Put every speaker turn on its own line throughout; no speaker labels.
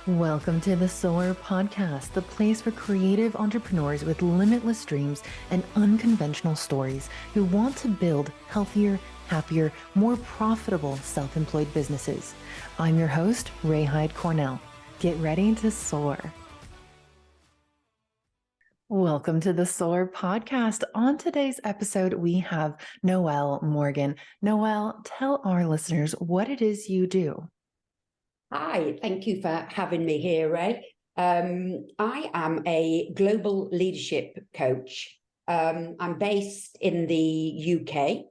Welcome to the Soar Podcast, the place for creative entrepreneurs with limitless dreams and unconventional stories who want to build healthier, happier, more profitable self-employed businesses. I'm your host, Ray Hyde Cornell. Get ready to soar. Welcome to the Soar Podcast. On today's episode, we have Noelle Morgan. Noelle, tell our listeners what it is you do.
Hi, thank you for having me here, Ray. I am a global leadership coach. I'm based in the UK,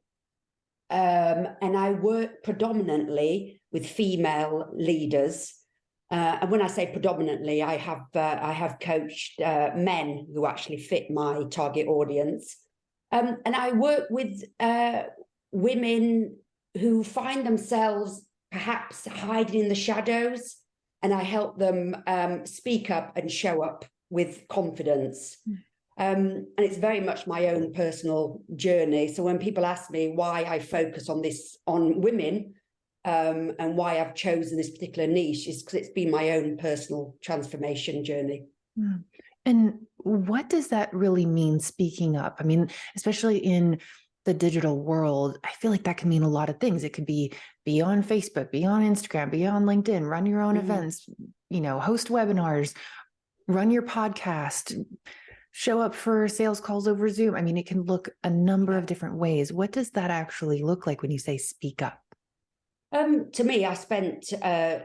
and I work predominantly with female leaders. And when I say predominantly, I have coached men who actually fit my target audience. And I work with women who find themselves perhaps hiding in the shadows, and I help them speak up and show up with confidence. And it's very much my own personal journey. So when people ask me why I focus on women and why I've chosen this particular niche, is because it's been my own personal transformation journey.
And what does that really mean, speaking up? I mean, especially in the digital world, I feel like that can mean a lot of things. It could be on Facebook, be on Instagram, be on LinkedIn, run your own events, host webinars, run your podcast, show up for sales calls over Zoom. I mean, it can look a number of different ways. What does that actually look like when you say speak up?
To me, I spent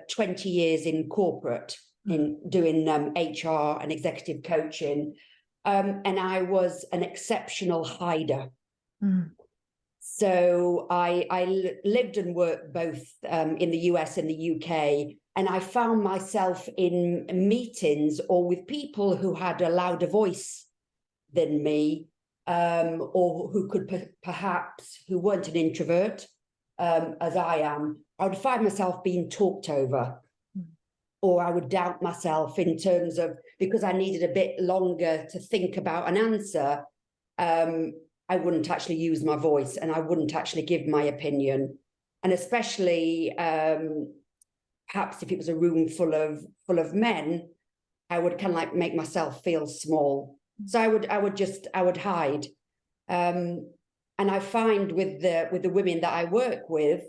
20 years in corporate in doing HR and executive coaching, and I was an exceptional hider. So I lived and worked both in the US and the UK, and I found myself in meetings or with people who had a louder voice than me, or who could who weren't an introvert, as I am. I would find myself being talked over, or I would doubt myself in terms of, because I needed a bit longer to think about an answer, I wouldn't actually use my voice and I wouldn't actually give my opinion. And especially perhaps if it was a room full of men, I would kind of like make myself feel small. So I would hide. And I find with the women that I work with,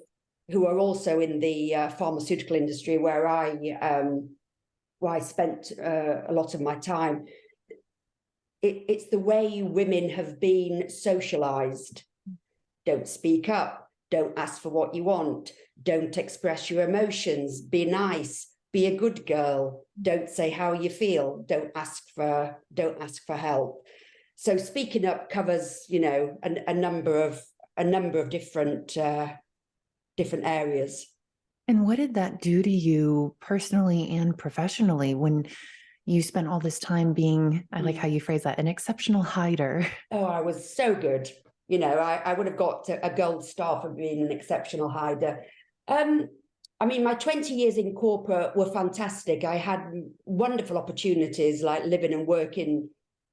who are also in the pharmaceutical industry, where I spent a lot of my time, it's the way women have been socialized. Don't speak up, don't ask for what you want, don't express your emotions, be nice, be a good girl, don't say how you feel, don't ask for help. So speaking up covers, a number of different areas.
And what did that do to you personally and professionally when you spent all this time being, I like how you phrase that, an exceptional hider?
Oh, I was so good. I would have got a gold star for being an exceptional hider. I mean, my 20 years in corporate were fantastic. I had wonderful opportunities, like living and working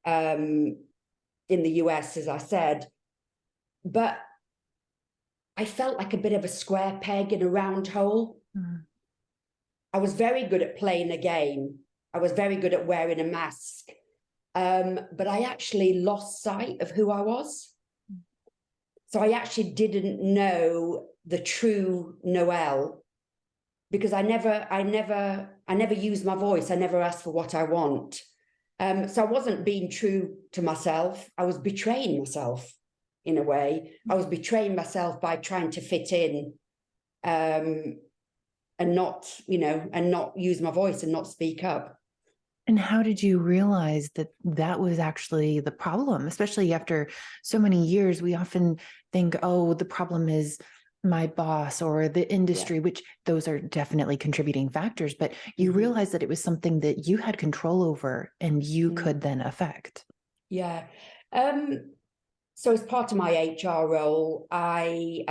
in the US, as I said. But I felt like a bit of a square peg in a round hole. I was very good at playing a game. I was very good at wearing a mask. But I actually lost sight of who I was. So I actually didn't know the true Noelle, because I never used my voice. I never asked for what I want. So I wasn't being true to myself. I was betraying myself in a way. I was betraying myself by trying to fit in, and not use my voice and not speak up.
And how did you realize that was actually the problem? Especially after so many years, we often think, oh, the problem is my boss or the industry, which those are definitely contributing factors, but you realized that it was something that you had control over and you could then affect.
Yeah. So as part of my HR role, I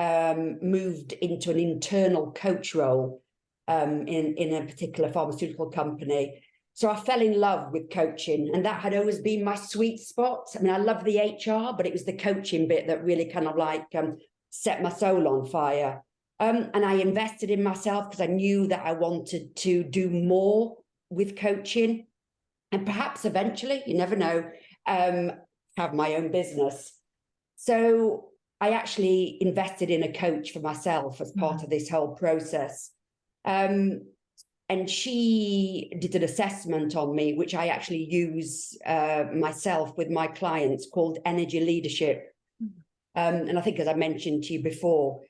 moved into an internal coach role in a particular pharmaceutical company. So I fell in love with coaching, and that had always been my sweet spot. I mean, I love the HR, but it was the coaching bit that really kind of like set my soul on fire. And I invested in myself because I knew that I wanted to do more with coaching, and perhaps eventually, you never know, have my own business. So I actually invested in a coach for myself as part of this whole process. And she did an assessment on me, which I actually use myself with my clients, called Energy Leadership. And I think, as I mentioned to you before,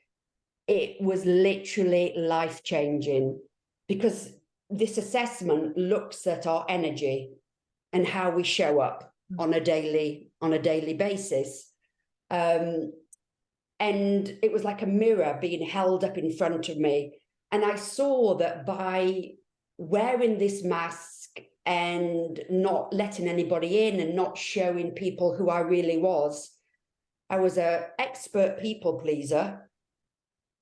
it was literally life-changing, because this assessment looks at our energy and how we show up on a daily basis. And it was like a mirror being held up in front of me. And I saw that by wearing this mask and not letting anybody in and not showing people who I really was, I was an expert people pleaser.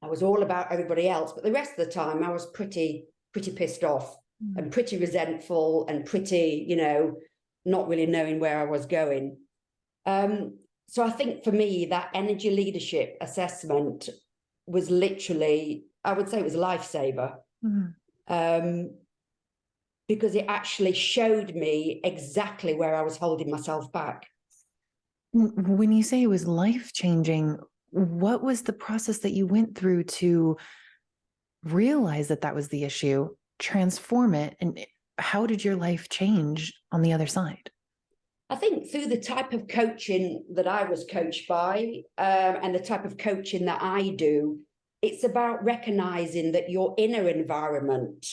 I was all about everybody else, but the rest of the time I was pretty pissed off and pretty resentful and pretty, not really knowing where I was going. So I think for me, that energy leadership assessment was literally, I would say it was a lifesaver, because it actually showed me exactly where I was holding myself back.
When you say it was life-changing, what was the process that you went through to realize that that was the issue, transform it, and how did your life change on the other side?
I think through the type of coaching that I was coached by, and the type of coaching that I do, it's about recognizing that your inner environment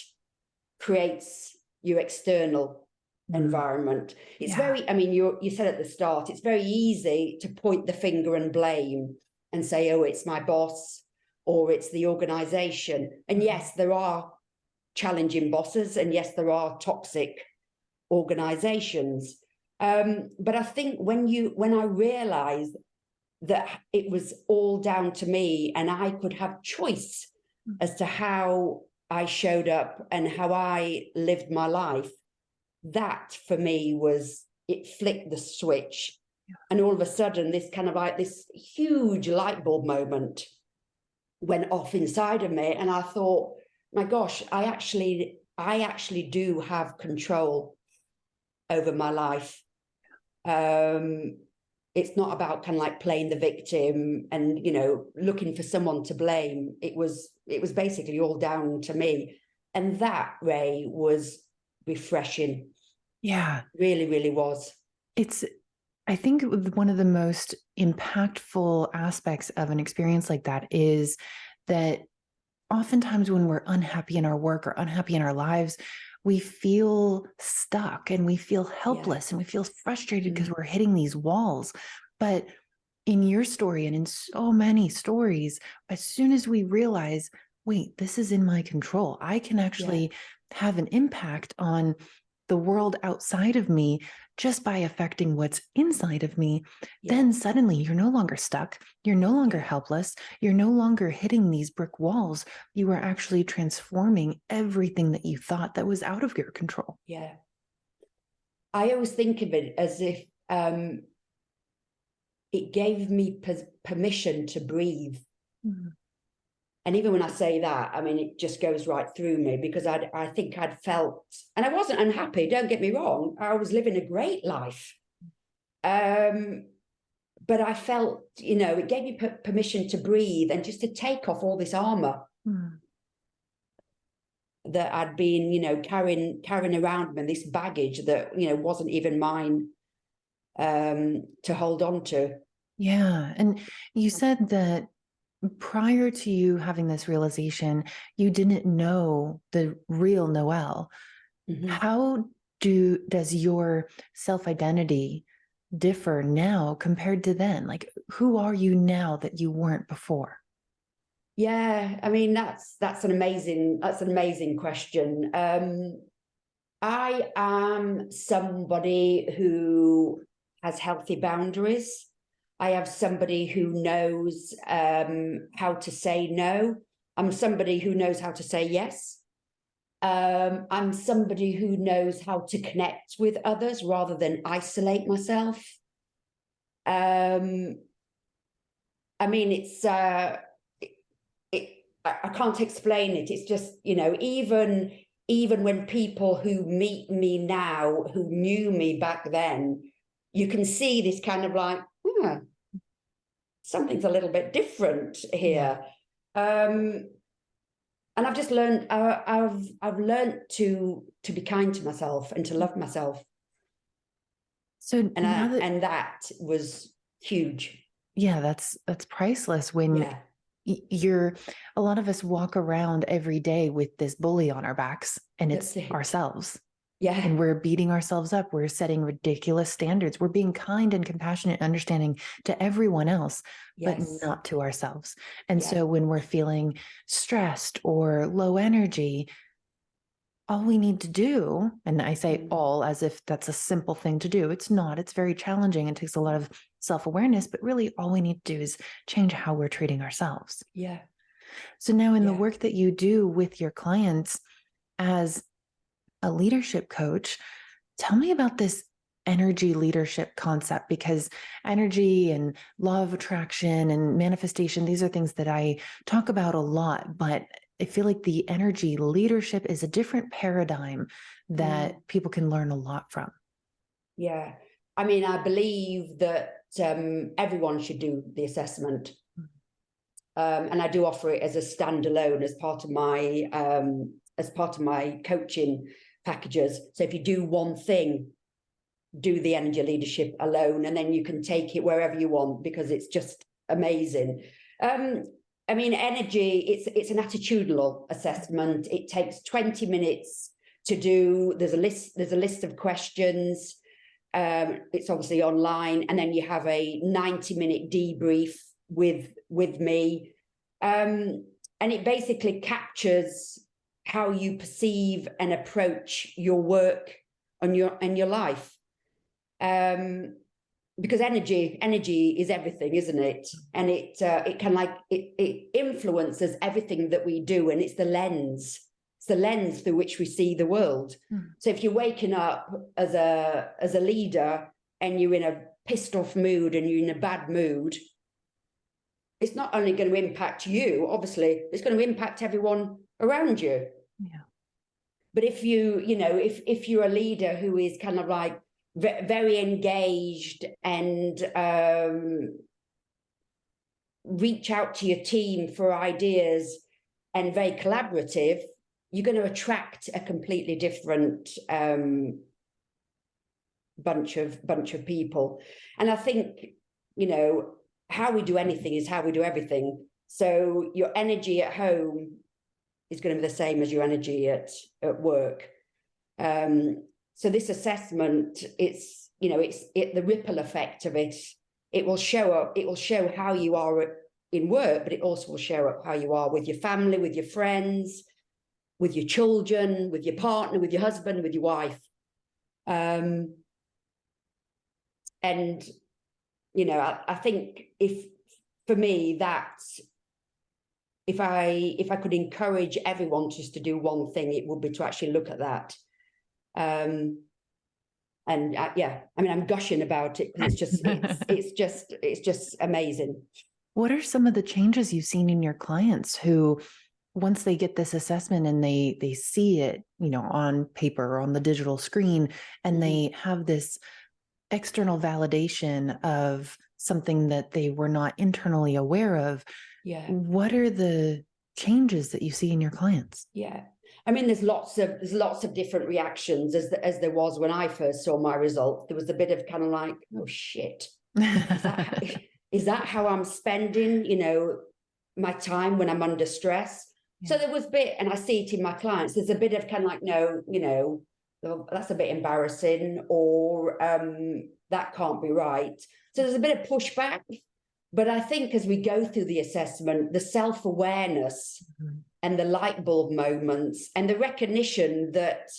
creates your external environment. It's very, you said at the start, it's very easy to point the finger and blame and say, oh, it's my boss or it's the organization. And yes, there are challenging bosses, and yes, there are toxic organizations. But I think when I realized that it was all down to me and I could have choice as to how I showed up and how I lived my life, that for me it flicked the switch. And all of a sudden, this kind of like this huge light bulb moment went off inside of me. And I thought, my gosh, I actually do have control over my life. It's not about kind of like playing the victim and, looking for someone to blame. It was basically all down to me. And that, Ray, was refreshing.
Yeah.
Really, really was.
I think one of the most impactful aspects of an experience like that is that oftentimes when we're unhappy in our work or unhappy in our lives, we feel stuck and we feel helpless and we feel frustrated because we're hitting these walls. But in your story and in so many stories, as soon as we realize, wait, this is in my control, I can actually have an impact on the world outside of me just by affecting what's inside of me, then suddenly you're no longer stuck. You're no longer helpless. You're no longer hitting these brick walls. You are actually transforming everything that you thought that was out of your control.
Yeah. I always think of it as if it gave me permission to breathe. And even when I say that, it just goes right through me, because I think I'd felt, and I wasn't unhappy, don't get me wrong, I was living a great life. But I felt, it gave me permission to breathe and just to take off all this armor that I'd been, carrying around me, this baggage that, wasn't even mine to hold on to. Yeah.
And you said that prior to you having this realization, you didn't know the real Noelle. How does your self-identity differ now compared to then? Like, who are you now that you weren't before?
Yeah, that's an amazing question. I am somebody who has healthy boundaries. I have somebody who knows how to say no. I'm somebody who knows how to say yes. I'm somebody who knows how to connect with others rather than isolate myself. I can't explain it. It's just, even even when people who meet me now, who knew me back then, you can see this kind of like, something's a little bit different here. And I've just learned, I've learned to be kind to myself and to love myself.
So
and that was huge.
Yeah, that's priceless when you're, a lot of us walk around every day with this bully on our backs, and it's ourselves.
Yeah.
And we're beating ourselves up. We're setting ridiculous standards. We're being kind and compassionate, understanding to everyone else, but not to ourselves. And so when we're feeling stressed or low energy, all we need to do, and I say all as if that's a simple thing to do. It's not. It's very challenging. It takes a lot of self-awareness, but really all we need to do is change how we're treating ourselves.
Yeah.
So now in the work that you do with your clients as a leadership coach, tell me about this energy leadership concept, because energy and law of attraction and manifestation, these are things that I talk about a lot, but I feel like the energy leadership is a different paradigm that people can learn a lot from. Yeah.
I mean, I believe that everyone should do the assessment. And I do offer it as a standalone, as part of my coaching packages. So if you do one thing, do the energy leadership alone, and then you can take it wherever you want, because it's just amazing. I mean, energy, it's an attitudinal assessment. It takes 20 minutes to do. There's a list of questions. It's obviously online, and then you have a 90-minute debrief with me. And it basically captures how you perceive and approach your work and your life. Because energy is everything, isn't it? And it can, like, it influences everything that we do, and it's the lens through which we see the world. So if you're waking up as a leader and you're in a pissed off mood and you're in a bad mood, it's not only going to impact you, obviously, it's going to impact everyone around you.
Yeah.
But if if you're a leader who is kind of like very engaged and reach out to your team for ideas and very collaborative, you're going to attract a completely different bunch of people. And I think, how we do anything is how we do everything. So your energy at home is going to be the same as your energy at work. So this assessment, it's the ripple effect of it. It will show up. It will show how you are in work, but it also will show up how you are with your family, with your friends, with your children, with your partner, with your husband, with your wife. And I think for me, that's, if I could encourage everyone just to do one thing, it would be to actually look at that. I mean, I'm gushing about it because it's just amazing.
What are some of the changes you've seen in your clients who, once they get this assessment and they see it, on paper or on the digital screen, and they have this external validation of something that they were not internally aware of?
Yeah.
What are the changes that you see in your clients?
Yeah. I mean, there's lots of different reactions as there was when I first saw my results. There was a bit of kind of like, oh shit, is that how I'm spending, my time when I'm under stress? Yeah. So there was a bit, and I see it in my clients, there's a bit of kind of like, no, that's a bit embarrassing, or that can't be right. So there's a bit of pushback. But I think as we go through the assessment, the self-awareness and the light bulb moments and the recognition that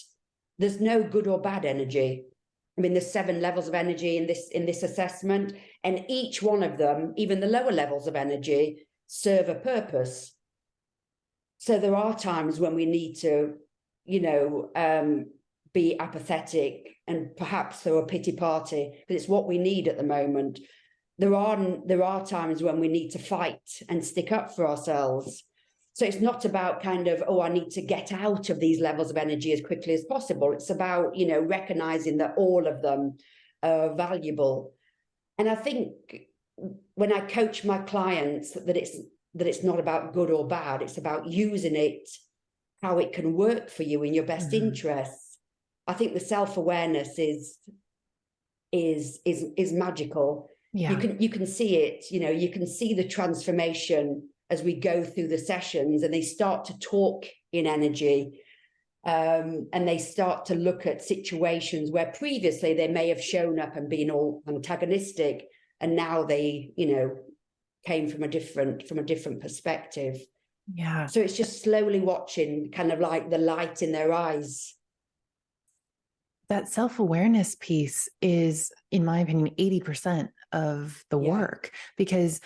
there's no good or bad energy. I mean, there's 7 levels of energy in this assessment, and each one of them, even the lower levels of energy, serve a purpose. So there are times when we need to, be apathetic and perhaps throw a pity party, because it's what we need at the moment. There are times when we need to fight and stick up for ourselves. So it's not about kind of, oh, I need to get out of these levels of energy as quickly as possible. It's about, you know, recognizing that all of them are valuable. And I think when I coach my clients that it's not about good or bad, it's about using it, how it can work for you in your best interests. I think the self-awareness is magical.
Yeah.
You can see it, you know, you can see the transformation as we go through the sessions, and they start to talk in energy, and they start to look at situations where previously they may have shown up and been all antagonistic, and now they, you know, came from a different perspective.
Yeah.
So it's just slowly watching kind of like the light in their eyes.
That self-awareness piece is, in my opinion, 80% of the work, because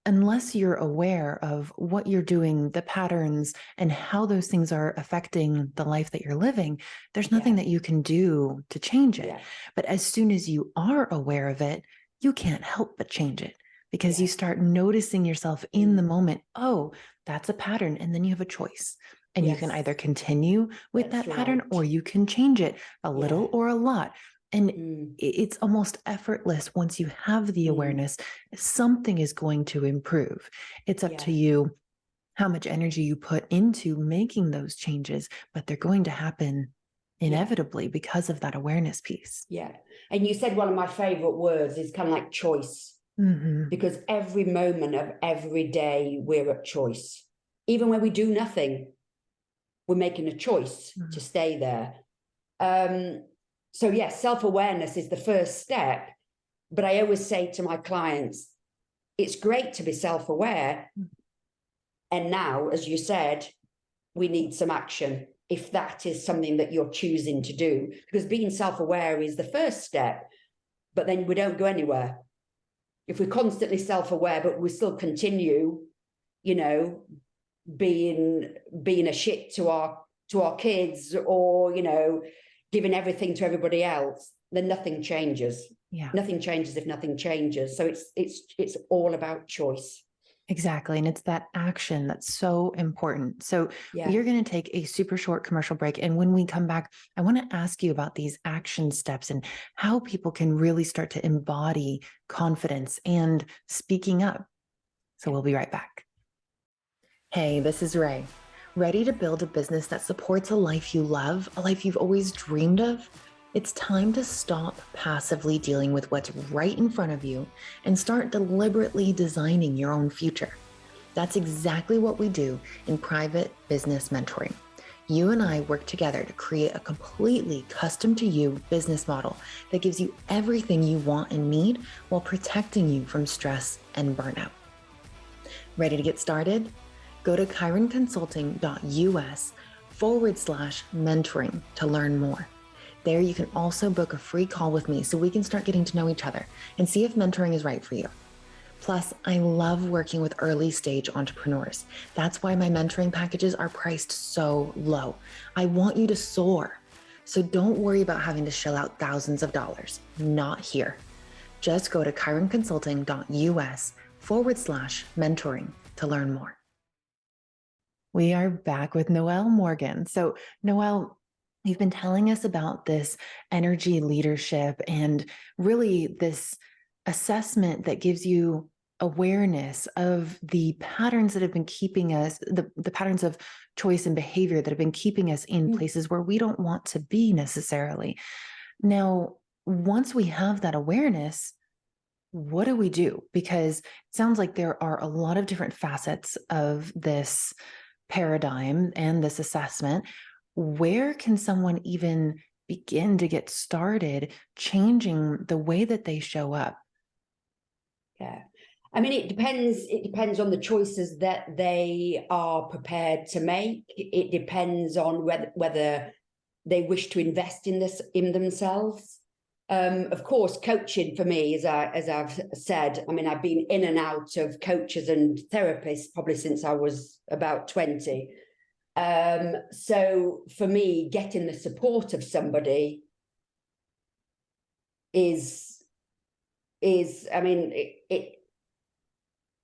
unless you're aware of what you're doing, the patterns, and how those things are affecting the life that you're living, there's nothing that you can do to change it. But as soon as you are aware of it, you can't help but change it, because you start noticing yourself in the moment. Oh, that's a pattern. And then you have a choice. And you can either continue with that pattern, or you can change it a little or a lot. And it's almost effortless once you have the awareness. Something is going to improve. It's up to you how much energy you put into making those changes, but they're going to happen inevitably because of that awareness piece.
Yeah. And you said one of my favorite words is kind of like choice, because every moment of every day we're at choice. Even when we do nothing, we're making a choice to stay there. So yes, self-awareness is the first step, but I always say to my clients, it's great to be self-aware. And now, as you said, we need some action if that is something that you're choosing to do, because being self-aware is the first step, but then we don't go anywhere. If we're constantly self-aware, but we still continue, you know, being a shit to our kids, or, you know, giving everything to everybody else, then nothing changes. Nothing changes if nothing changes. So it's all about choice.
Exactly. And it's that action that's so important. So we are going to take a super short commercial break. And when we come back, I want to ask you about these action steps and how people can really start to embody confidence and speaking up. So we'll be right back. Hey, this is Ray. Ready to build a business that supports a life you love, a life you've always dreamed of? It's time to stop passively dealing with what's right in front of you and start deliberately designing your own future. That's exactly what we do in private business mentoring. You and I work together to create a completely custom to you business model that gives you everything you want and need while protecting you from stress and burnout. Ready to get started? Go to chironconsulting.us/mentoring to learn more. There you can also book a free call with me so we can start getting to know each other and see if mentoring is right for you. Plus, I love working with early stage entrepreneurs. That's why my mentoring packages are priced so low. I want you to soar. So don't worry about having to shell out thousands of dollars. Not here. Just go to chironconsulting.us/mentoring to learn more. We are back with Noelle Morgan. So Noelle, you've been telling us about this energy leadership and really this assessment that gives you awareness of the patterns that have been keeping us, the patterns of choice and behavior that have been keeping us in places where we don't want to be necessarily. Now, once we have that awareness, what do we do? Because it sounds like there are a lot of different facets of this paradigm and this assessment. Where can someone even begin to get started changing the way that they show up?
Yeah. I mean, it depends on the choices that they are prepared to make. It depends on whether they wish to invest in this in themselves. Of course, coaching for me, as I've said, I mean, I've been in and out of coaches and therapists probably since I was about 20. So for me, getting the support of somebody is I mean,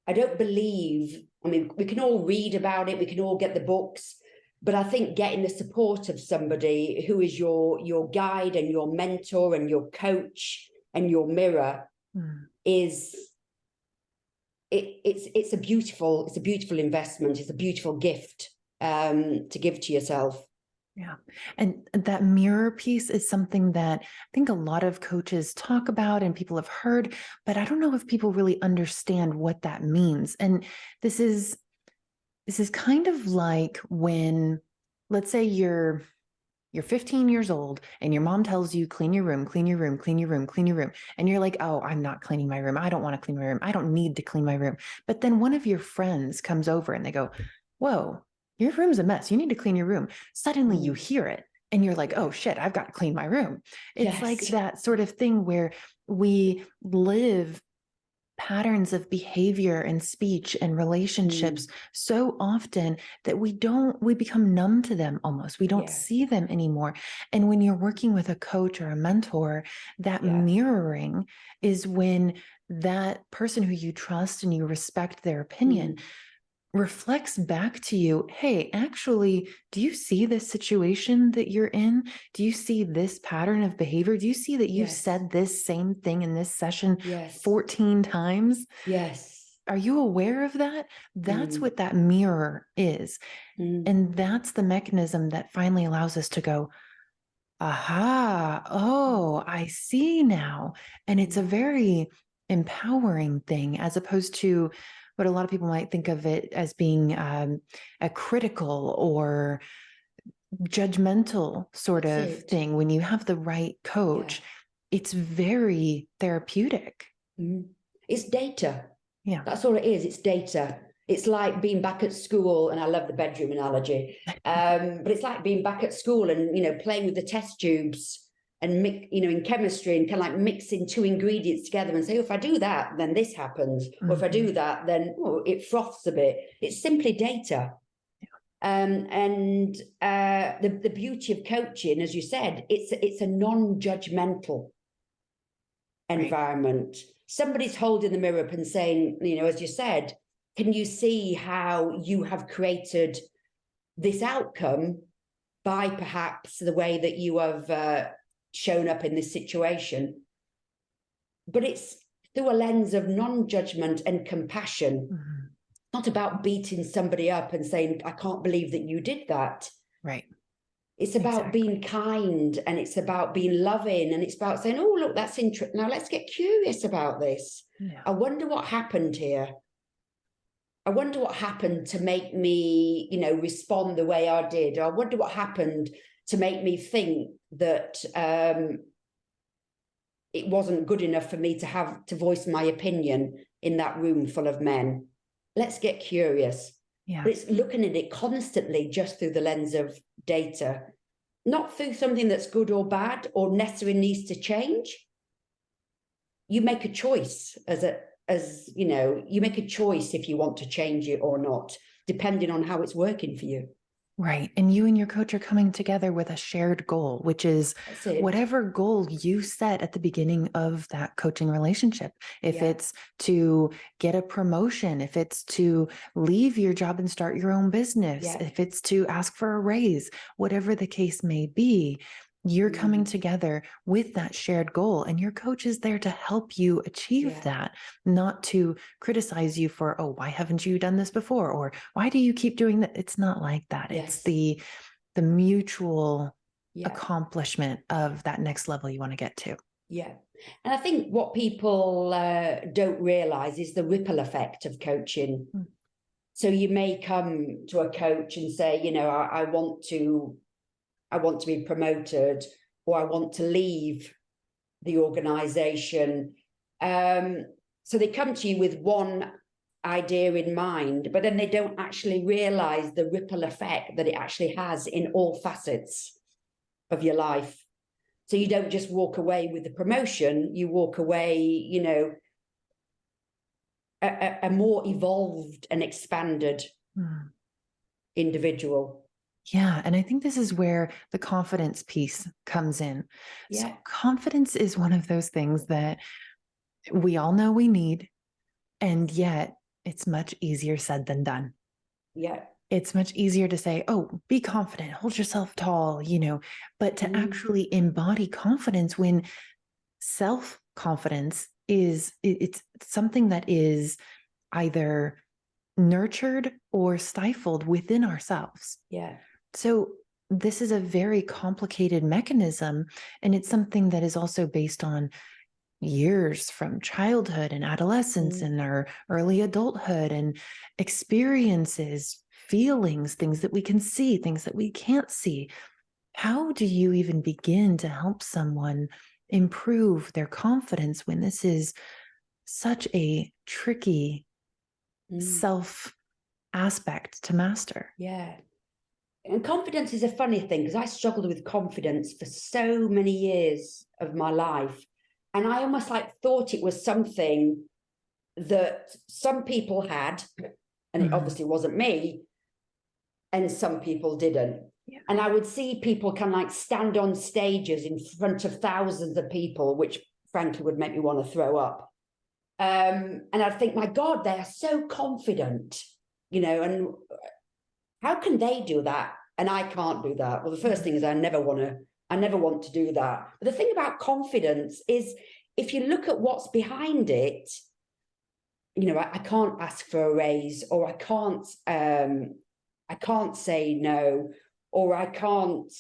I don't believe I mean, we can all read about it, we can all get the books, but I think getting the support of somebody who is your guide and your mentor and your coach and your mirror is it's a beautiful investment. It's a beautiful gift to give to yourself.
Yeah. And that mirror piece is something that I think a lot of coaches talk about and people have heard, but I don't know if people really understand what that means. And this is kind of like when, let's say you're 15 years old and your mom tells you, clean your room, clean your room, clean your room, clean your room. And you're like, oh, I'm not cleaning my room. I don't want to clean my room. I don't need to clean my room. But then one of your friends comes over and they go, whoa, your room's a mess. You need to clean your room. Suddenly you hear it and you're like, oh shit, I've got to clean my room. It's like that sort of thing where we live patterns of behavior and speech and relationships so often that we become numb to them almost. We don't see them anymore. And when you're working with a coach or a mentor, that mirroring is when that person who you trust and you respect their opinion reflects back to you, hey, actually, do you see this situation that you're in? Do you see this pattern of behavior? Do you see that you said this same thing in this session 14 times?
Yes.
Are you aware of that? That's what that mirror is. And that's the mechanism that finally allows us to go, aha, oh, I see now. And it's a very empowering thing as opposed to what a lot of people might think of it as being a critical or judgmental sort of thing. When you have the right coach, it's very therapeutic.
It's data.
Yeah.
That's all it is. It's data. It's like being back at school, and I love the bedroom analogy, but it's like being back at school and, playing with the test tubes and, in chemistry and kind of like mixing two ingredients together and say, oh, if I do that, then this happens. Or if I do that, then it froths a bit. It's simply data. And the beauty of coaching, as you said, it's a non-judgmental environment. Somebody's holding the mirror up and saying, as you said, can you see how you have created this outcome by perhaps the way that you have shown up in this situation? But it's through a lens of non-judgment and compassion. Not about beating somebody up and saying, I can't believe that you did that.
Right.
It's about being kind, and it's about being loving, and it's about saying, oh, look, that's interesting. Now let's get curious about this. I wonder what happened here. I wonder what happened to make me, respond the way I did. I wonder what happened to make me think that it wasn't good enough for me to have to voice my opinion in that room full of men. Let's get curious. But it's looking at it constantly just through the lens of data, not through something that's good or bad or necessarily needs to change. You make a choice you make a choice if you want to change it or not, depending on how it's working for you.
Right. And you and your coach are coming together with a shared goal, which is whatever goal you set at the beginning of that coaching relationship. If it's to get a promotion, if it's to leave your job and start your own business, if it's to ask for a raise, whatever the case may be, you're coming together with that shared goal, and your coach is there to help you achieve that, not to criticize you for, oh, why haven't you done this before? Or why do you keep doing that? It's not like that. It's the mutual accomplishment of that next level you want to get to.
Yeah. And I think what people don't realize is the ripple effect of coaching. So you may come to a coach and say, I want to be promoted, or I want to leave the organization. So they come to you with one idea in mind, but then they don't actually realize the ripple effect that it actually has in all facets of your life. So you don't just walk away with the promotion, you walk away, a more evolved and expanded individual.
Yeah. And I think this is where the confidence piece comes in. So confidence is one of those things that we all know we need. And yet it's much easier said than done.
Yeah.
It's much easier to say, oh, be confident, hold yourself tall, but to actually embody confidence when self-confidence it's something that is either nurtured or stifled within ourselves.
Yeah.
So this is a very complicated mechanism, and it's something that is also based on years from childhood and adolescence and our early adulthood and experiences, feelings, things that we can see, things that we can't see. How do you even begin to help someone improve their confidence when this is such a tricky self aspect to master?
Yeah. And confidence is a funny thing, because I struggled with confidence for so many years of my life. And I almost thought it was something that some people had, and it obviously wasn't me, and some people didn't.
Yeah.
And I would see people stand on stages in front of thousands of people, which frankly would make me want to throw up. And I'd think, my God, they are so confident, and how can they do that? And I can't do that. Well, the first thing is I never want to do that. But the thing about confidence is, if you look at what's behind it, I can't ask for a raise, or I can't say no, or I can't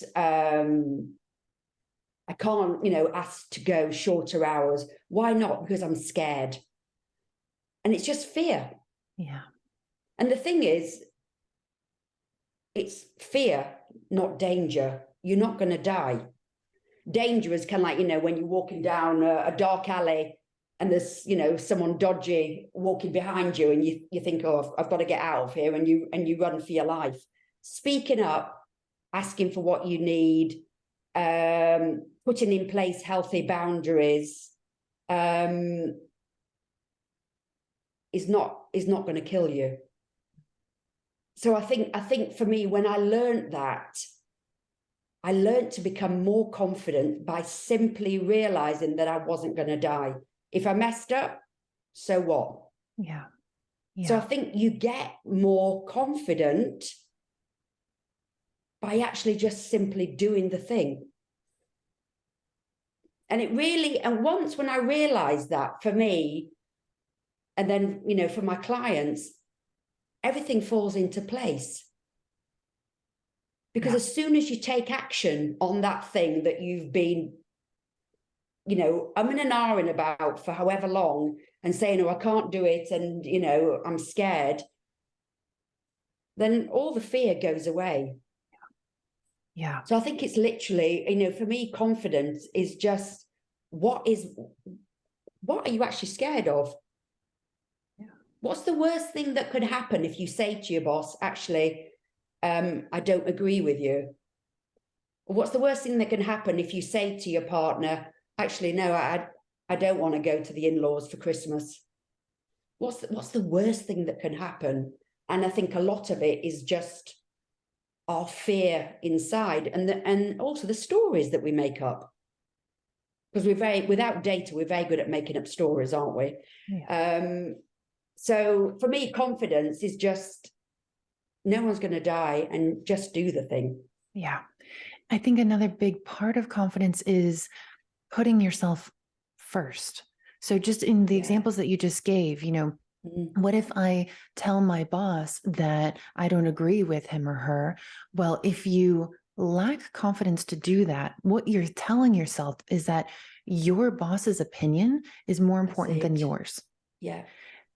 ask to go shorter hours. Why not? Because I'm scared. And it's just fear.
Yeah.
And the thing is, it's fear, not danger. You're not going to die. Danger is kind of when you're walking down a dark alley and there's, someone dodgy walking behind you, and you think, oh, I've got to get out of here, and you run for your life. Speaking up, asking for what you need, putting in place healthy boundaries, is not going to kill you. So I think for me, when I learned that, I learned to become more confident by simply realizing that I wasn't going to die. If I messed up, so what?
Yeah. Yeah.
So I think you get more confident by actually just simply doing the thing. And once when I realized that, for me, and then, for my clients, everything falls into place. Because as soon as you take action on that thing that you've been, umming and ahhing about for however long, and saying, oh, I can't do it, and, I'm scared, then all the fear goes away.
Yeah.
So I think it's literally, for me, confidence is just, what are you actually scared of?
Yeah.
What's the worst thing that could happen if you say to your boss, actually, I don't agree with you? What's the worst thing that can happen if you say to your partner, actually, no, I don't want to go to the in-laws for Christmas? What's the worst thing that can happen? And I think a lot of it is just our fear inside, and also the stories that we make up. Because without data, we're very good at making up stories, aren't we? Yeah. So for me, confidence is just, no one's going to die, and just do the thing. Yeah.
I think another big part of confidence is putting yourself first. So just in the examples that you just gave, what if I tell my boss that I don't agree with him or her? Well, if you lack confidence to do that, what you're telling yourself is that your boss's opinion is more important than yours.
Yeah.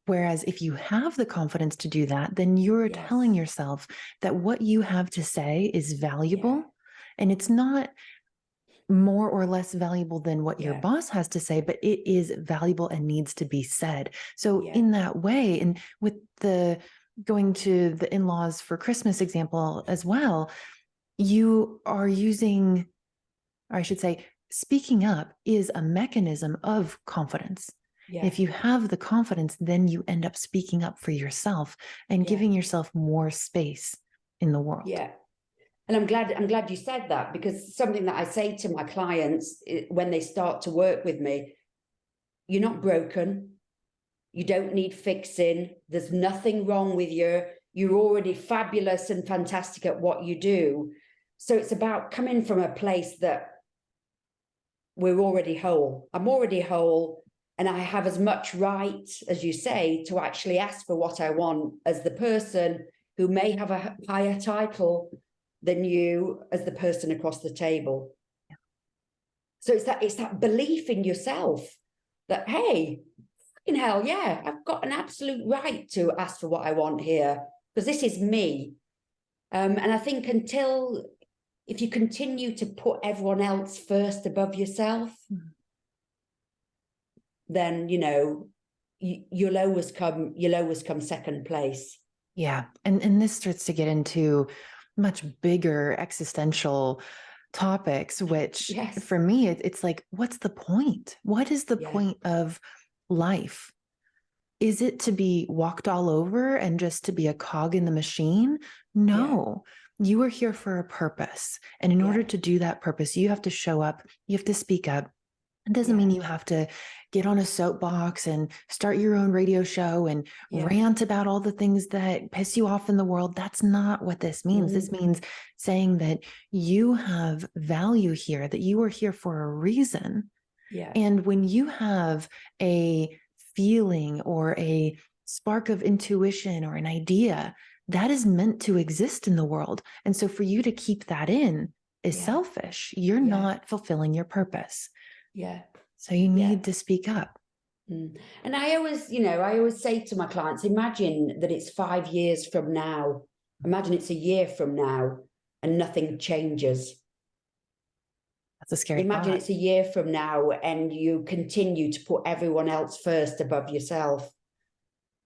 Whereas if you have the confidence to do that, then you're telling yourself that what you have to say is valuable, and it's not more or less valuable than what your boss has to say, but it is valuable and needs to be said. So in that way, and with the going to the in-laws for Christmas example as well, you are using, or I should say, speaking up is a mechanism of confidence. If you have the confidence, then you end up speaking up for yourself and giving yourself more space in the world.
Yeah. And I'm glad you said that, because something that I say to my clients when they start to work with me, you're not broken, You don't need fixing. There's nothing wrong with you. You're already fabulous and fantastic at what you do. So it's about coming from a place that we're already whole. I'm already whole, and I have as much right, as you say, to actually ask for what I want as the person who may have a higher title than you as the person across the table. Yeah. So it's that belief in yourself that, hey, fucking hell, yeah, I've got an absolute right to ask for what I want here, because this is me. And I think if you continue to put everyone else first above yourself, then, you know, you'll always come second place.
Yeah. And this starts to get into much bigger existential topics, which
Yes.
for me, it's like, what's the point? What is the point of life? Is it to be walked all over and just to be a cog in the machine? No, you are here for a purpose. And in order to do that purpose, you have to show up, you have to speak up. It doesn't mean you have to get on a soapbox and start your own radio show and rant about all the things that piss you off in the world. That's not what this means. This means saying that you have value here, that you are here for a reason. Yeah. And when you have a feeling or a spark of intuition or an idea, that is meant to exist in the world. And so for you to keep that in is selfish. You're not fulfilling your purpose. Yeah. So you need to speak up.
And I always say to my clients, imagine that it's 5 years from now. Imagine it's a year from now and nothing changes.
That's a scary
Imagine
thought.
It's a year from now and you continue to put everyone else first above yourself.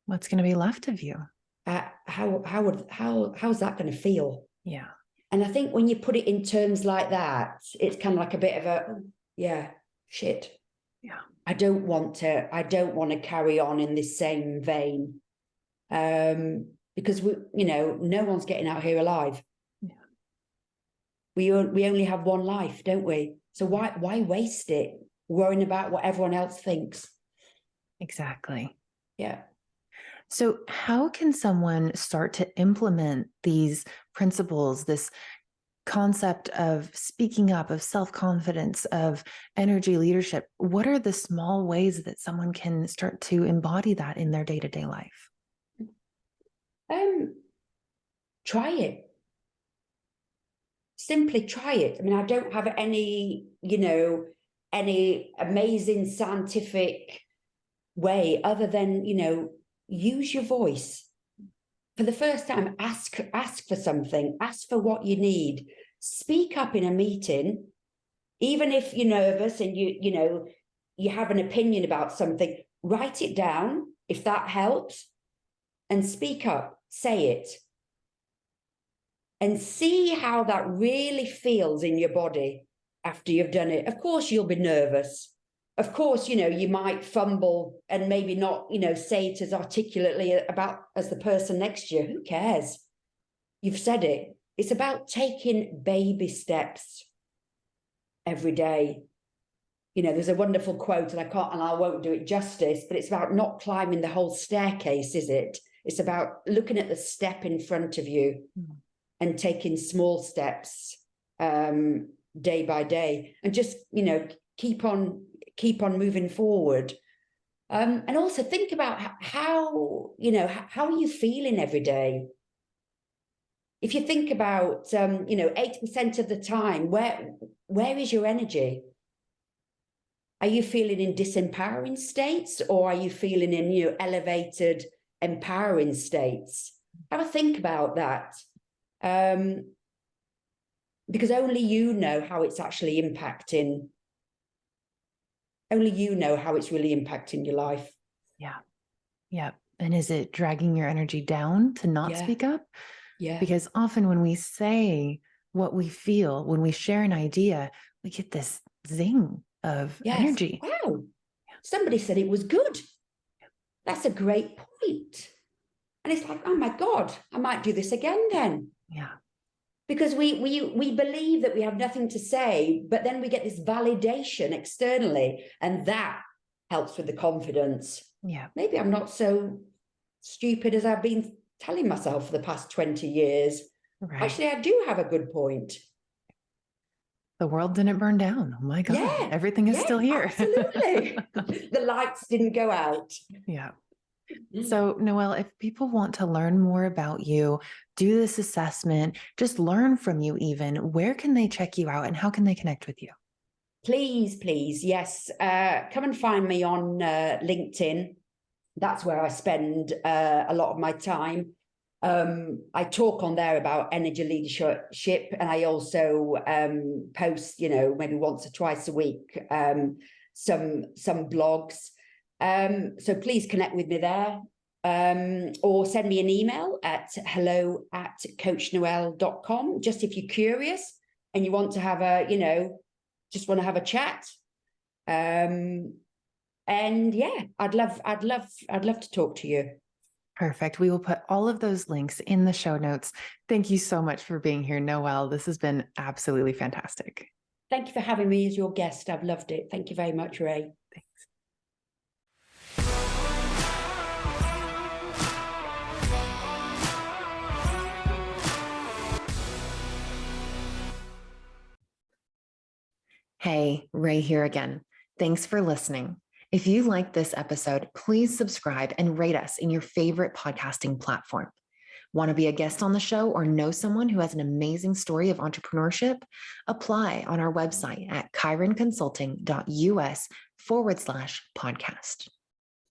What's going to be left of you?
How's that going to feel?
Yeah.
And I think when you put it in terms like that, it's kind of like a bit of a, shit.
Yeah.
I don't want to carry on in this same vein. Because no one's getting out here alive. Yeah. We only have one life, don't we? So why waste it worrying about what everyone else thinks?
Exactly.
Yeah.
So how can someone start to implement these principles, this concept of speaking up, of self-confidence, of energy leadership? What are the small ways that someone can start to embody that in their day-to-day life?
Try it. Simply try it. I mean, I don't have any amazing scientific way other than, use your voice. For the first time, ask for something, ask for what you need. Speak up in a meeting, even if you're nervous and you have an opinion about something, write it down if that helps, and speak up, say it. And see how that really feels in your body after you've done it. Of course, you'll be nervous. Of course, you might fumble and maybe not, say it as articulately as the person next to you. Who cares? You've said it. It's about taking baby steps every day. There's a wonderful quote, and I won't do it justice, but it's about not climbing the whole staircase, is it? It's about looking at the step in front of you and taking small steps day by day, and just, keep on moving forward. And also think about how are you feeling every day? If you think about, 80% of the time, where is your energy? Are you feeling in disempowering states, or are you feeling in, elevated, empowering states? Have a think about that. Because only you know how it's actually impacting. Only you know how it's really impacting your life.
Yeah. Yeah. And is it dragging your energy down to not speak up? Yeah. Because often when we say what we feel, when we share an idea, we get this zing of energy.
Wow. Somebody said it was good. That's a great point. And it's like, oh my God, I might do this again then.
Yeah.
Because we believe that we have nothing to say, but then we get this validation externally, and that helps with the confidence.
Yeah.
Maybe I'm not so stupid as I've been telling myself for the past 20 years.
Right.
Actually, I do have a good point.
The world didn't burn down. Oh my God.
Yeah.
Everything is still here.
Absolutely. The lights didn't go out.
Yeah. So, Noelle, if people want to learn more about you, do this assessment, just learn from you even, where can they check you out and how can they connect with you?
Please, yes. Come and find me on LinkedIn. That's where I spend a lot of my time. I talk on there about energy leadership, and I also post, maybe once or twice a week, some blogs. So please connect with me there, or send me an email at hello@coachnoelle.com. Just if you're curious and you want to have just want to have a chat. And yeah, I'd love to talk to you.
Perfect. We will put all of those links in the show notes. Thank you so much for being here, Noelle. This has been absolutely fantastic.
Thank you for having me as your guest. I've loved it. Thank you very much, Ray.
Thanks. Hey, Ray here again. Thanks for listening. If you liked this episode, please subscribe and rate us in your favorite podcasting platform. Want to be a guest on the show or know someone who has an amazing story of entrepreneurship? Apply on our website at chironconsulting.us/podcast.